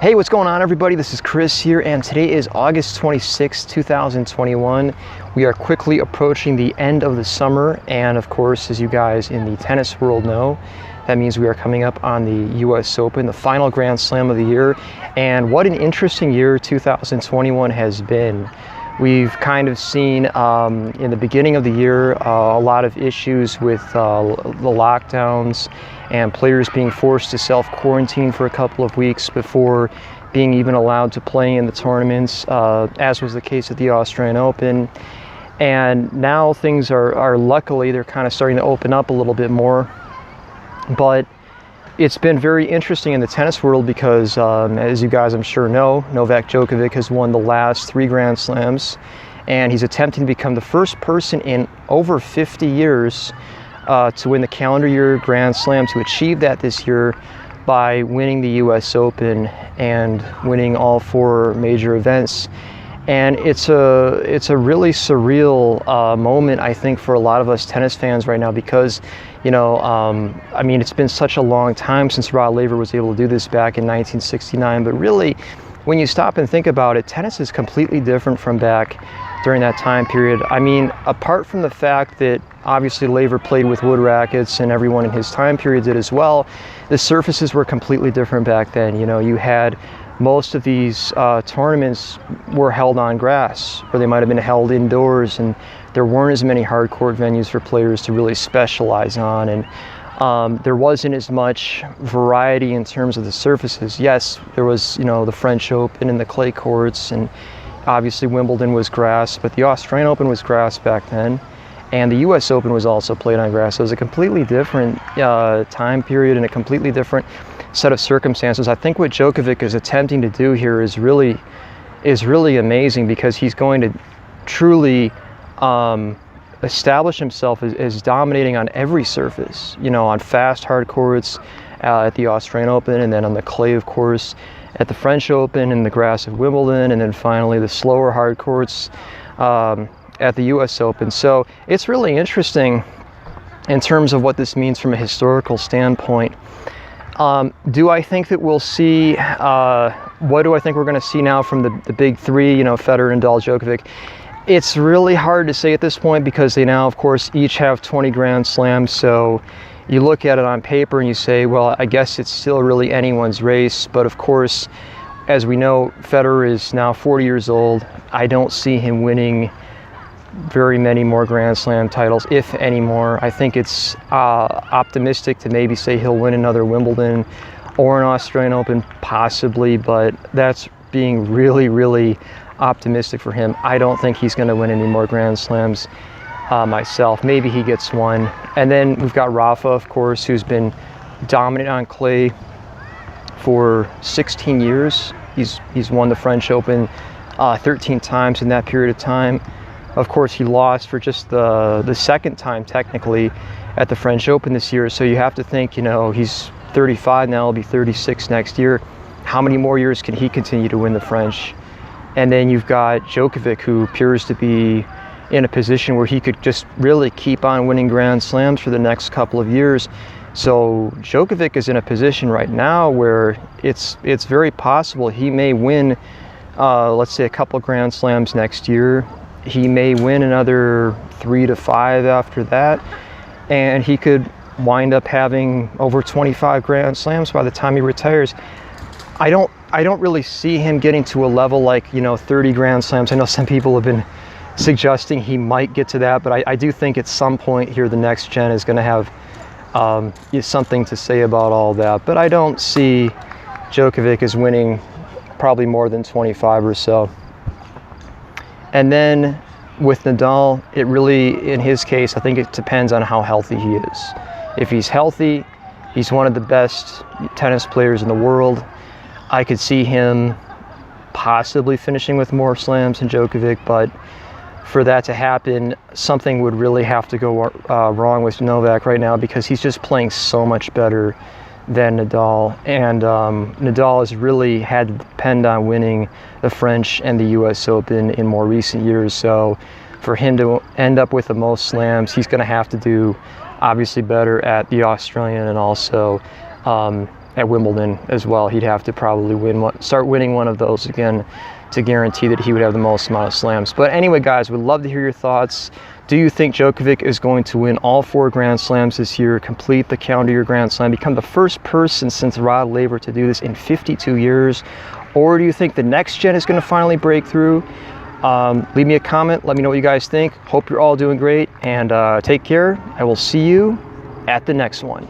Hey, what's going on, everybody? This is Chris here, and today is August 26, 2021. We are quickly approaching the end of the summer, and of course, as you guys in the tennis world know, that means we are coming up on the US Open, the final Grand Slam of the year. And what an interesting year 2021 has been. We've kind of seen in the beginning of the year a lot of issues with the lockdowns and players being forced to self-quarantine for a couple of weeks before being even allowed to play in the tournaments, as was the case at the Australian Open. And now things are luckily, they're kind of starting to open up a little bit more. But it's been very interesting in the tennis world because, as you guys I'm sure know, Novak Djokovic has won the last 3 Grand Slams, and he's attempting to become the first person in over 50 years to win the calendar year Grand Slam, to achieve that this year by winning the US Open and winning all 4 major events. And it's a really surreal moment, I think, for a lot of us tennis fans right now because, you know, I mean, it's been such a long time since Rod Laver was able to do this back in 1969. But really, when you stop and think about it, tennis is completely different from back during that time period. I mean, apart from the fact that obviously Laver played with wood rackets and everyone in his time period did as well, the surfaces were completely different back then. You know, you had most of these tournaments were held on grass, or they might have been held indoors, and there weren't as many hard court venues for players to really specialize on, and there wasn't as much variety in terms of the surfaces. Yes, there was, you know, the French Open and the clay courts, and obviously Wimbledon was grass, but the Australian Open was grass back then, and the US Open was also played on grass. So it was a completely different time period and a completely different set of circumstances. I think what Djokovic is attempting to do here is really amazing, because he's going to truly establish himself as dominating on every surface, you know, on fast hard courts at the Australian Open, and then on the clay, of course, at the French Open, and the grass of Wimbledon, and then finally the slower hard courts at the US Open. So it's really interesting in terms of what this means from a historical standpoint. Do I think that we'll see, what do I think we're going to see now from the big 3, you know, Federer, Nadal, Djokovic? It's really hard to say at this point, because they now, of course, each have 20 Grand Slams. So you look at it on paper and you say, well, I guess it's still really anyone's race. But of course, as we know, Federer is now 40 years old. I don't see him winning very many more Grand Slam titles, if any more. I think it's optimistic to maybe say he'll win another Wimbledon or an Australian Open, possibly, but that's being really, really optimistic for him. I don't think he's going to win any more Grand Slams myself. Maybe he gets one. And then we've got Rafa, of course, who's been dominant on clay for 16 years. He's won the French Open 13 times in that period of time. Of course, he lost for just the second time, technically, at the French Open this year. So you have to think, you know, he's 35 now, he'll be 36 next year. How many more years can he continue to win the French? And then you've got Djokovic, who appears to be in a position where he could just really keep on winning Grand Slams for the next couple of years. So Djokovic is in a position right now where it's very possible he may win, let's say, a couple Grand Slams next year. He may win another 3 to 5 after that, and he could wind up having over 25 Grand Slams by the time he retires. I don't really see him getting to a level like, you know, 30 Grand Slams. I know some people have been suggesting he might get to that, but I do think at some point here the next gen is going to have something to say about all that. But I don't see Djokovic as winning probably more than 25 or so. And then with Nadal, it really, in his case, I think it depends on how healthy he is. If he's healthy, he's one of the best tennis players in the world. I could see him possibly finishing with more slams than Djokovic, but for that to happen, something would really have to go wrong with Novak right now, because he's just playing so much better than Nadal, and Nadal has really had to depend on winning the French and the US Open in more recent years. So for him to end up with the most slams, he's going to have to do obviously better at the Australian and also at Wimbledon as well. He'd have to probably start winning one of those again to guarantee that he would have the most amount of slams. But anyway, guys, we'd love to hear your thoughts. Do you think Djokovic is going to win all 4 Grand Slams this year, complete the calendar year Grand Slam, become the first person since Rod Laver to do this in 52 years? Or do you think the next gen is going to finally break through? Leave me a comment. Let me know what you guys think. Hope you're all doing great, and take care. I will see you at the next one.